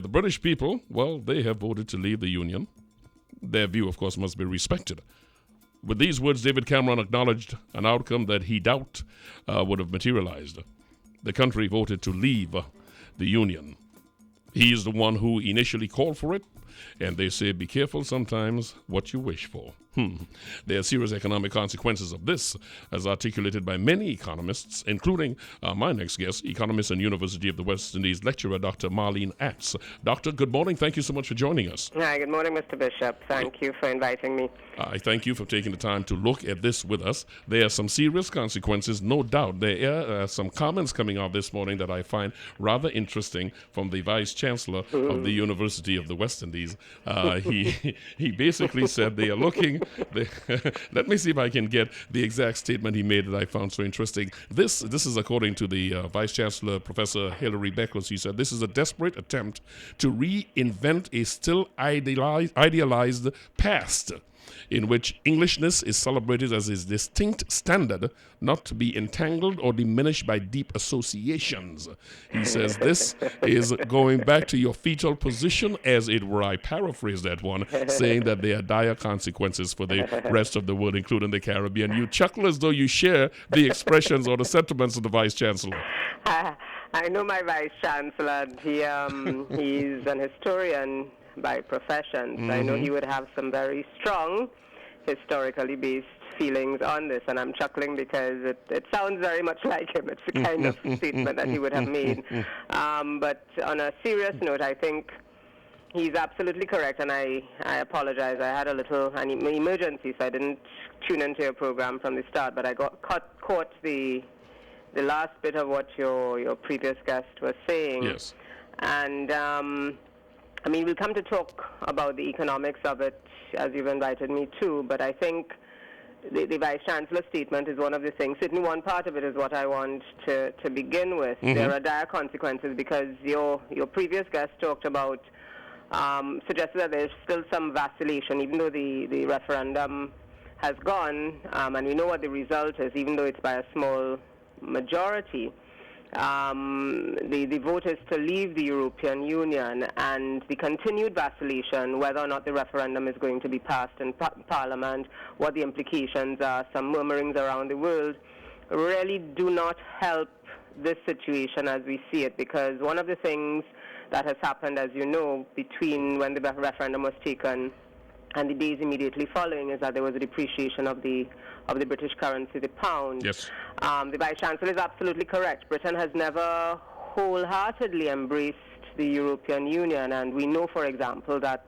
The British people, well, they have voted to leave the Union. Their view, of course, must be respected. With these words, David Cameron acknowledged an outcome that he doubted would have materialized. The country voted to leave the Union. He is the one who initially called for it, and they say be careful sometimes what you wish for. There are serious economic consequences of this, as articulated by many economists, including my next guest, economist and University of the West Indies lecturer, Dr. Marlene Attzs. Doctor, good morning. Thank you so much for joining us. Hi, good morning, Mr. Bishop. Thank you for inviting me. I thank you for taking the time to look at this with us. There are some serious consequences, no doubt. There are some comments coming out this morning that I find rather interesting from the Vice Chancellor of the University of the West Indies. He basically said they are looking... let me see if I can get the exact statement he made that I found so interesting. This is according to the Vice Chancellor, Professor Hilary Beckles. He said, this is a desperate attempt to reinvent a still idealized past in which Englishness is celebrated as a distinct standard, not to be entangled or diminished by deep associations. He says this is going back to your fetal position, as it were. I paraphrase that one, saying that there are dire consequences for the rest of the world, including the Caribbean. You chuckle as though you share the expressions or the sentiments of the Vice Chancellor. I know my Vice Chancellor. He's an historian by profession. So I know he would have some very strong, historically based feelings on this, and I'm chuckling because it sounds very much like him. It's the kind of statement that he would have made. But on a serious note, I think he's absolutely correct, and I apologize. I had an emergency, so I didn't tune into your program from the start, but I caught the last bit of what your previous guest was saying. Yes. And we'll come to talk about the economics of it, as you've invited me to, but I think the Vice Chancellor's statement is one of the things. Certainly one part of it is what I want to begin with. There are dire consequences because your previous guest talked about, suggested that there's still some vacillation, even though the referendum has gone, and we know what the result is, even though it's by a small majority. The vote is to leave the European Union, and the continued vacillation whether or not the referendum is going to be passed in Parliament, what the implications are, some murmurings around the world, really do not help this situation as we see it, because one of the things that has happened, as you know, between when the referendum was taken and the days immediately following is that there was a depreciation of the British currency, the pound. Yes. The Vice Chancellor is absolutely correct. Britain has never wholeheartedly embraced the European Union, and we know, for example, that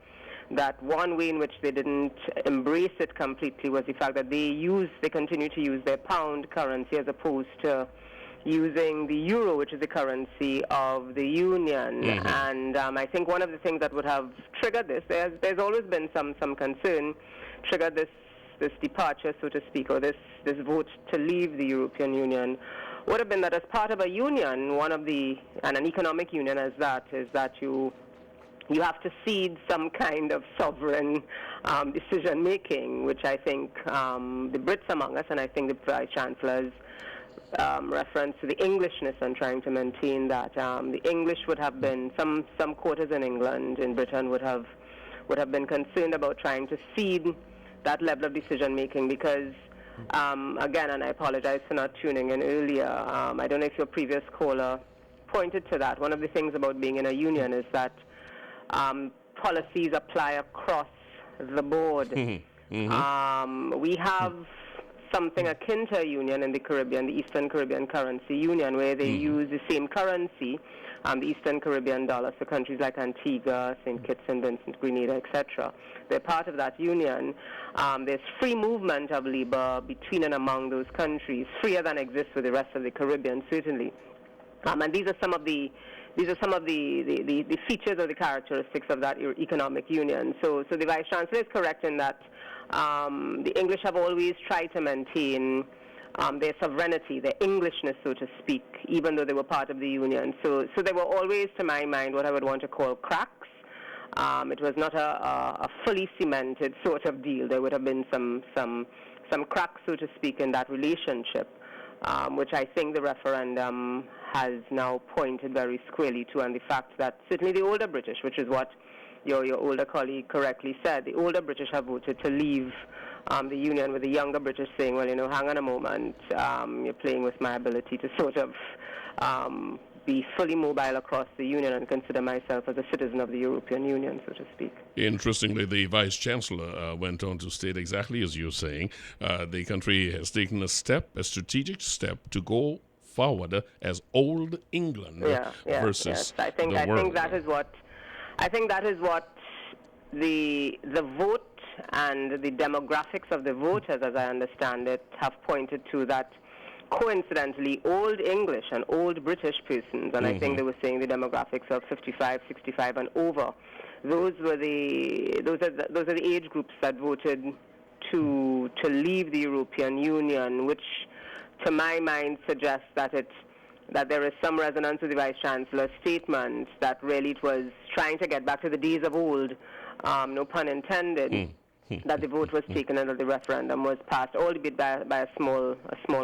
one way in which they didn't embrace it completely was the fact that they continue to use their pound currency as opposed to using the euro, which is the currency of the Union. And I think one of the things that would have triggered this, there's always been some concern, triggered this departure, so to speak, or this vote to leave the European Union, would have been that as part of a union, and an economic union as that, is that you have to cede some kind of sovereign decision-making, which I think the Brits among us, and I think the Vice Chancellor's reference to the Englishness and trying to maintain that. The English would have been, some quarters in Britain would have been concerned about trying to cede that level of decision-making because, again, and I apologize for not tuning in earlier, I don't know if your previous caller pointed to that. One of the things about being in a union is that policies apply across the board. We have something akin to a union in the Caribbean, the Eastern Caribbean Currency Union, where they use the same currency, the Eastern Caribbean dollar, so countries like Antigua, St. Kitts and Vincent, Grenada, etc. They're part of that union. There's free movement of labor between and among those countries, freer than exists with the rest of the Caribbean, certainly. And these are some of the features or the characteristics of that economic union. So the Vice Chancellor is correct in that the English have always tried to maintain their sovereignty, their Englishness, so to speak, even though they were part of the union. So there were always, to my mind, what I would want to call cracks. It was not a fully cemented sort of deal. There would have been some cracks, so to speak, in that relationship, which I think the referendum has now pointed very squarely to, and the fact that certainly the older British, which is what your older colleague correctly said, the older British have voted to leave the Union, with the younger British saying, well, hang on a moment, you're playing with my ability to sort of be fully mobile across the Union and consider myself as a citizen of the European Union, so to speak. Interestingly, the Vice Chancellor went on to state exactly as you're saying, the country has taken a strategic step to go forward as old England versus yes. I think that is what the vote and the demographics of the voters, as I understand it, have pointed to, that coincidentally old English and old British persons, and I think they were saying the demographics of 55, 65 and over, those are the age groups that voted to leave the European Union, which to my mind suggests that there is some resonance with the Vice Chancellor's statement that really it was trying to get back to the days of old, no pun intended, that the vote was taken and that the referendum was passed, albeit by a small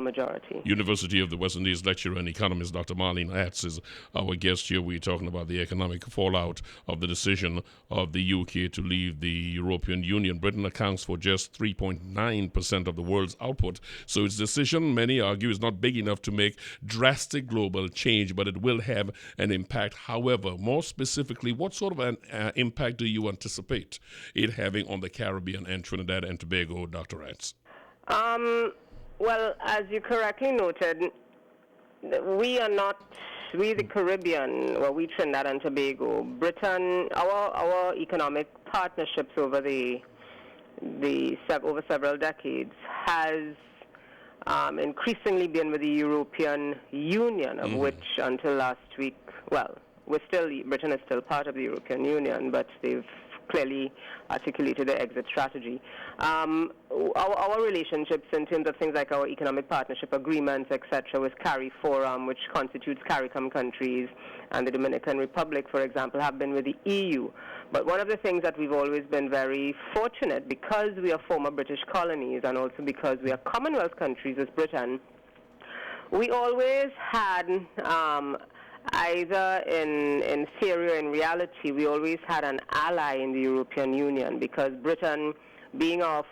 majority. University of the West Indies Lecturer and Economist Dr. Marlene Attzs is our guest here. We're talking about the economic fallout of the decision of the UK to leave the European Union. Britain accounts for just 3.9% of the world's output, so its decision, many argue, is not big enough to make drastic global change, but it will have an impact. However, more specifically, what sort of an impact do you anticipate it having on the Caribbean and Trinidad and Tobago, Dr. Attzs? Well, as you correctly noted, we the Caribbean, we Trinidad and Tobago, Britain, our economic partnerships over over several decades has increasingly been with the European Union, of which until last week, Britain is still part of the European Union, but they've clearly articulated their exit strategy. Our relationships in terms of things like our economic partnership agreements, etc., with CARIFORUM, which constitutes CARICOM countries, and the Dominican Republic, for example, have been with the EU. But one of the things that we've always been very fortunate, because we are former British colonies and also because we are Commonwealth countries as Britain, we always had either in theory or in reality, we always had an ally in the European Union, because Britain, being our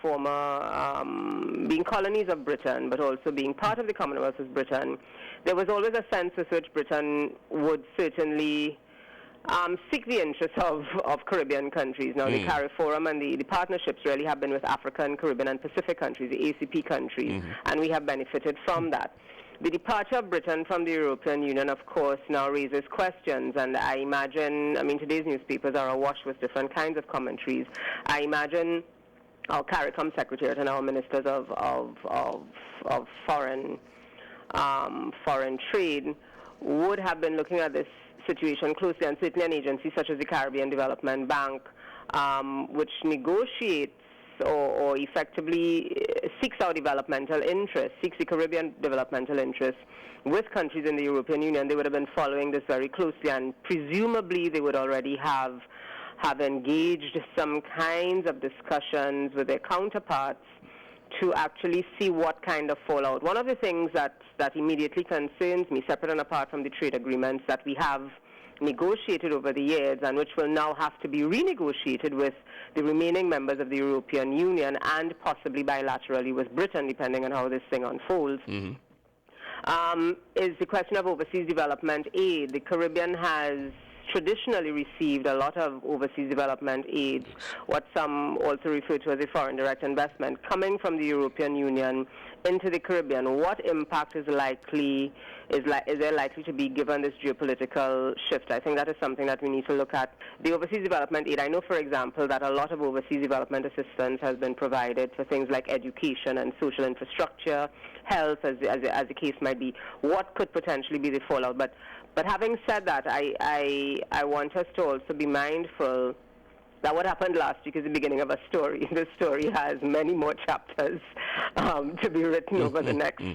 being colonies of Britain, but also being part of the Commonwealth as Britain, there was always a sense with which Britain would certainly seek the interests of Caribbean countries. Now, the CARIFORUM and the partnerships really have been with African, Caribbean, and Pacific countries, the ACP countries, and we have benefited from that. The departure of Britain from the European Union, of course, now raises questions, and I imagine, today's newspapers are awash with different kinds of commentaries. I imagine our CARICOM Secretariat and our ministers of foreign trade would have been looking at this situation closely, and certainly an agency such as the Caribbean Development Bank, which negotiates or effectively seeks our developmental interests, seeks the Caribbean developmental interests with countries in the European Union, they would have been following this very closely, and presumably they would already have engaged some kinds of discussions with their counterparts to actually see what kind of fallout. One of the things that immediately concerns me, separate and apart from the trade agreements that we have negotiated over the years and which will now have to be renegotiated with the remaining members of the European Union and possibly bilaterally with Britain, depending on how this thing unfolds, is the question of overseas development aid. The Caribbean has traditionally received a lot of overseas development aid, what some also refer to as a foreign direct investment, coming from the European Union into the Caribbean. What impact is there likely to be given this geopolitical shift? I think that is something that we need to look at. The overseas development aid, I know, for example, that a lot of overseas development assistance has been provided for things like education and social infrastructure, health, as the case might be. What could potentially be the fallout? But having said that, I want us to also be mindful that what happened last week is the beginning of a story. This story has many more chapters to be written over the next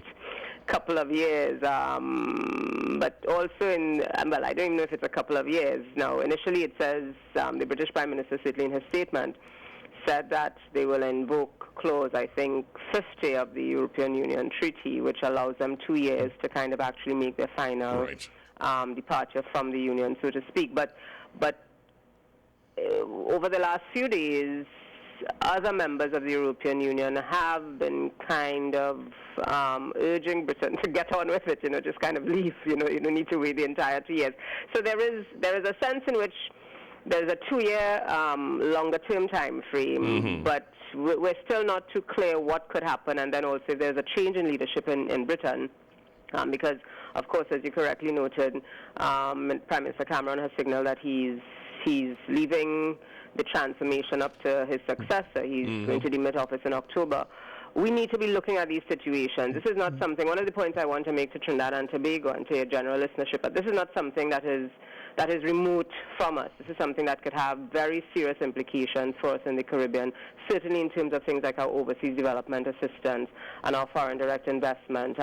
couple of years. But also I don't even know if it's a couple of years. Now, initially it says, the British Prime Minister, certainly in his statement, said that they will invoke clause, I think, 50 of the European Union Treaty, which allows them 2 years to kind of actually make their final departure from the Union, so to speak. But over the last few days, other members of the European Union have been kind of urging Britain to get on with it, just kind of leave, you don't need to wait the entire 2 years. So there is a sense in which there's a 2-year longer-term time frame, but we're still not too clear what could happen, and then also if there's a change in leadership in Britain, because, of course, as you correctly noted, Prime Minister Cameron has signaled that he's leaving the transformation up to his successor. He's going to demit office in October. We need to be looking at these situations. This is not something, one of the points I want to make to Trinidad and Tobago and to your general listenership, but this is not something that is remote from us. This is something that could have very serious implications for us in the Caribbean, certainly in terms of things like our overseas development assistance and our foreign direct investment.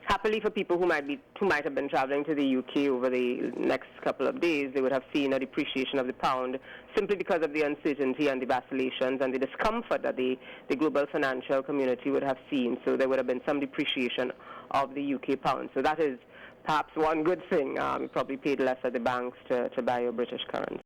Happily for people who might have been traveling to the UK over the next couple of days, they would have seen a depreciation of the pound simply because of the uncertainty and the vacillations and the discomfort that the global financial community would have seen. So there would have been some depreciation of the UK pound. So that is perhaps one good thing. You probably paid less at the banks to buy your British currency.